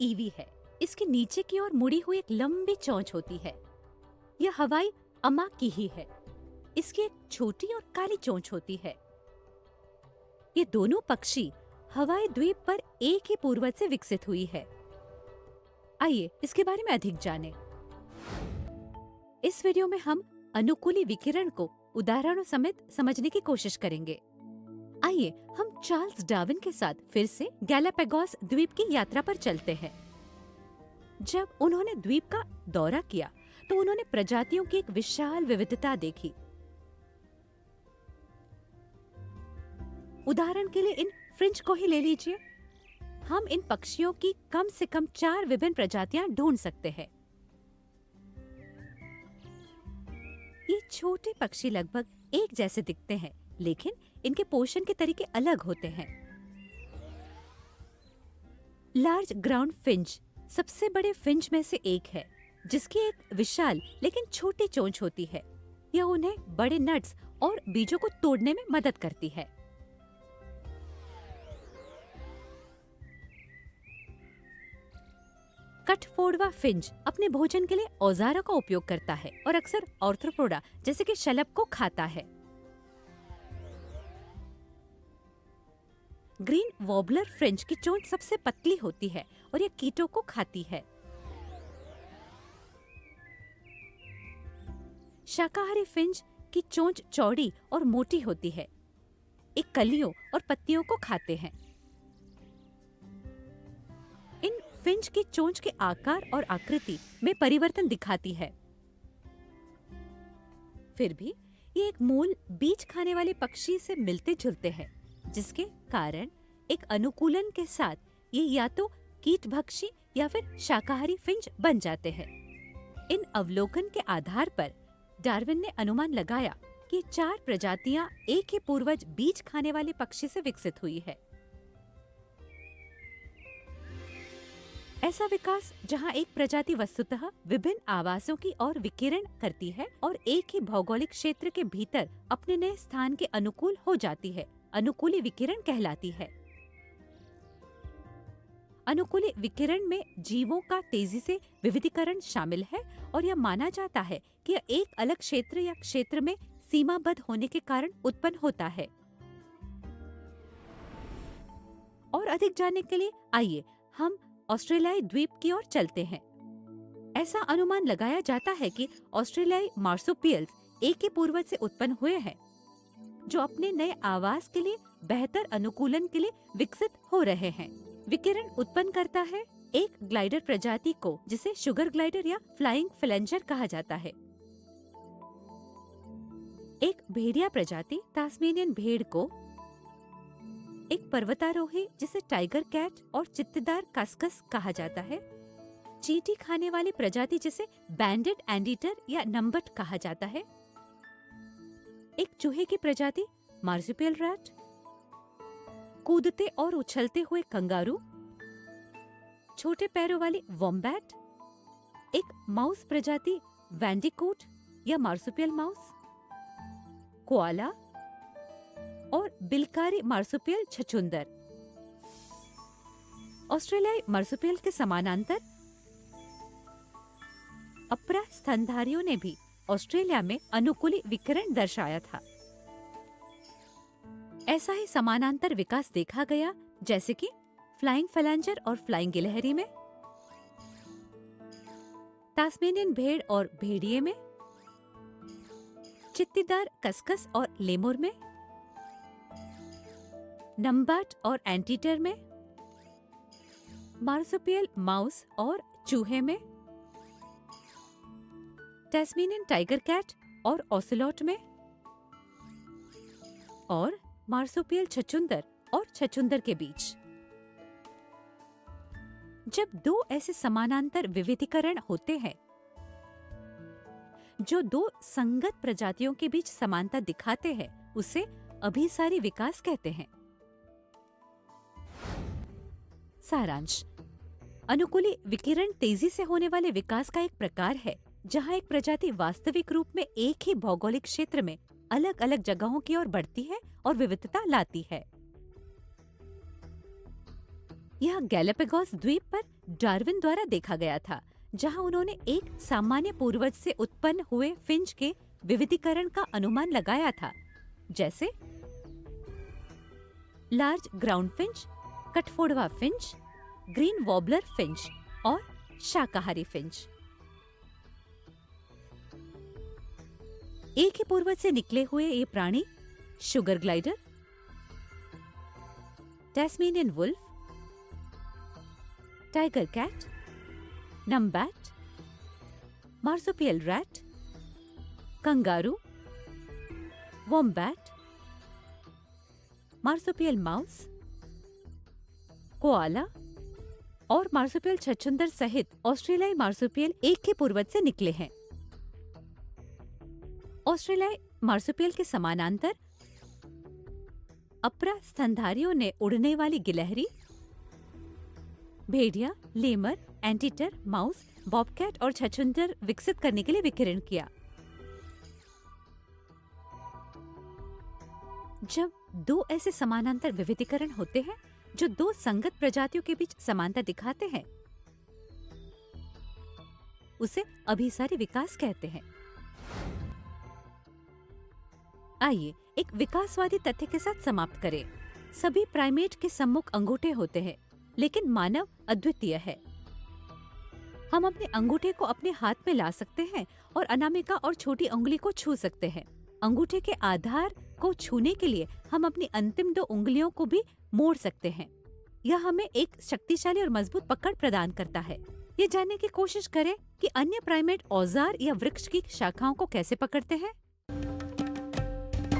EV है। इसके नीचे की ओर मुड़ी हुई एक लंबी चोंच होती है। यह हवाई अमा की ही है। इसकी एक छोटी और काली चोंच होती है। ये दोनों पक्षी हवाई द्वीप पर एक ही पूर्वज से विकसित हुई है। आइए इसके बारे में अधिक जानें। इस वीडियो में हम अनुकूली विकिरण को उदाहरणों समेत समझने की कोशिश करेंगे। आइए हम चार्ल्स डार्विन के साथ फिर से गैलापागोस द्वीप की यात्रा पर चलते हैं। जब उन्होंने द्वीप का दौरा किया तो उन्होंने प्रजातियों की एक विशाल विविधता देखी। उदाहरण के लिए इन फ्रिंज को ही ले लीजिए। हम इन पक्षियों की कम से कम 4 विभिन्न प्रजातियां ढूंढ सकते हैं। ये छोटे पक्षी लगभग एक जैसे दिखते हैं, लेकिन इनके पोषण के तरीके अलग होते हैं। लार्ज ग्राउंड फिंच सबसे बड़े फिंच में से एक है, जिसकी एक विशाल लेकिन छोटी चोंच होती है। यह उन्हें बड़े नट्स और बीजों को तोड़ने में मदद करती है। कठफोड़वा फिंच अपने भोजन के लिए औजारों का उपयोग करता है और अक्सर आर्थ्रोपोडा जैसे कि शलभ को खाता है। ग्रीन वॉबलर फ्रिंच की चोंच सबसे पतली होती है और यह कीटों को खाती है। शाकाहारी फिंच की चोंच चौड़ी और मोटी होती है। ये कलियों और पत्तियों को खाते हैं। इन फिंच की चोंच के आकार और आकृति में परिवर्तन दिखाती है। फिर भी ये एक मूल बीज खाने वाले पक्षी से मिलते जुलते हैं, जिसके कारण एक अनुकूलन के साथ ये या तो कीटभक्षी या फिर शाकाहारी फिंच बन जाते हैं। इन अवलोकन के आधार पर डार्विन ने अनुमान लगाया कि 4 प्रजातियां एक ही पूर्वज बीज खाने वाले पक्षी से विकसित हुई है। ऐसा विकास जहां एक प्रजाति वस्तुतः विभिन्न आवासों की ओर विकिरण करती है और एक ही भौगोलिक क्षेत्र के भीतर अपने नए स्थान के अनुकूल हो जाती है, अनुकूली विकिरण कहलाती है। अनुकूली विकिरण में जीवों का तेजी से विविधीकरण शामिल है और यह माना जाता है कि यह एक अलग क्षेत्र या क्षेत्र में सीमाबद्ध होने के कारण उत्पन्न होता है। और अधिक जानने के लिए आइए हम ऑस्ट्रेलियाई द्वीप की ओर चलते हैं। ऐसा अनुमान लगाया जाता है कि ऑस्ट्रेलियाई मार्सुपियल्स एक ही पूर्वज से उत्पन्न हुए हैं, जो अपने नए आवास के लिए बेहतर अनुकूलन के लिए विकसित हो रहे हैं। विकिरण उत्पन्न करता है एक ग्लाइडर प्रजाति को, जिसे शुगर ग्लाइडर या फ्लाइंग फ्लेंजर कहा जाता है। एक भेड़िया प्रजाति तास्मेनियन भेड़ को, एक पर्वतारोही जिसे टाइगर कैट और चित्तेदार कस्कस कहा जाता है, चींटी खाने वाली प्रजाति जिसे बैंडेड एंडीटर या नम्बट कहा जाता है, एक चूहे की प्रजाति मार्सुपियल रैट, कूदते और उछलते हुए कंगारू, छोटे पैरों वाली वॉम्बैट, एक माउस प्रजाति वैंडिकूट या मार्सुपियल माउस, कोआला और बिलकारी मार्सुपियल छछूंदर। ऑस्ट्रेलियाई मार्सुपियल के समानांतर अपरा स्तनधारियों ने भी ऑस्ट्रेलिया में अनुकूली विकिरण दर्शाया था। ऐसा ही समानांतर विकास देखा गया, जैसे कि फ्लाइंग फ्लेंजर और फ्लाइंग गिलहरी में, तास्मेनियन भेड़ और भेड़िए में, चित्तीदार कस्कस और लेमुर में, नम्बाट और एंटीटर में, मार्सुपियल माउस और चूहे में, टैस्मेनियन टाइगर कैट और ओसेलोट में, और मार्सुपियल छछूंदर और छछूंदर के बीच। जब 2 ऐसे समानांतर विविधीकरण होते हैं जो 2 संगत प्रजातियों के बीच समानता दिखाते हैं, उसे अभिसारी विकास कहते हैं। सारांश: अनुकूली विकिरण तेजी से होने वाले विकास का एक प्रकार है, जहां एक प्रजाति वास्तविक रूप में एक ही भौगोलिक क्षेत्र में अलग अलग जगहों की ओर बढ़ती है और विविधता लाती है। यह गैलापागोस द्वीप पर डार्विन द्वारा देखा गया था, जहां उन्होंने एक सामान्य पूर्वज से उत्पन्न हुए फिंच के विविधीकरण का अनुमान लगाया था, जैसे लार्ज ग्राउंड फिंच, कठफोड़वा फिंच, ग्रीन वॉबलर फिंच और शाकाहारी फिंच। एक ही पूर्वज से निकले हुए ये प्राणी sugar glider, Tasmanian wolf, tiger cat, numbat, marsupial rat, kangaroo, wombat, marsupial mouse, koala और मार्सुपियल छछूंदर सहित ऑस्ट्रेलियाई मार्सुपियल एक ही पूर्वज से निकले हैं। ऑस्ट्रेलियाई मार्सुपियल के समानांतर अपरा स्तनधारियों ने उड़ने वाली गिलहरी, भेड़िया, लेमर, एंटीटर, माउस, बॉबकैट और छछूंदर विकसित करने के लिए विकिरण किया। जब दो ऐसे समानांतर विविधीकरण होते हैं जो दो संगत प्रजातियों के बीच समानता दिखाते हैं, उसे अभिसारी विकास कहते हैं। आइए एक विकासवादी तथ्य के साथ समाप्त करें। सभी प्राइमेट के सम्मुख अंगूठे होते हैं, लेकिन मानव अद्वितीय है। हम अपने अंगूठे को अपने हाथ में ला सकते हैं और अनामिका और छोटी उंगली को छू सकते हैं। अंगूठे के आधार को छूने के लिए हम अपनी अंतिम दो उंगलियों को भी मोड़ सकते हैं। यह हमें एक शक्तिशाली और मजबूत पकड़ प्रदान करता है। ये जानने की कोशिश करें कि अन्य प्राइमेट औजार या वृक्ष की शाखाओं को कैसे पकड़ते हैं।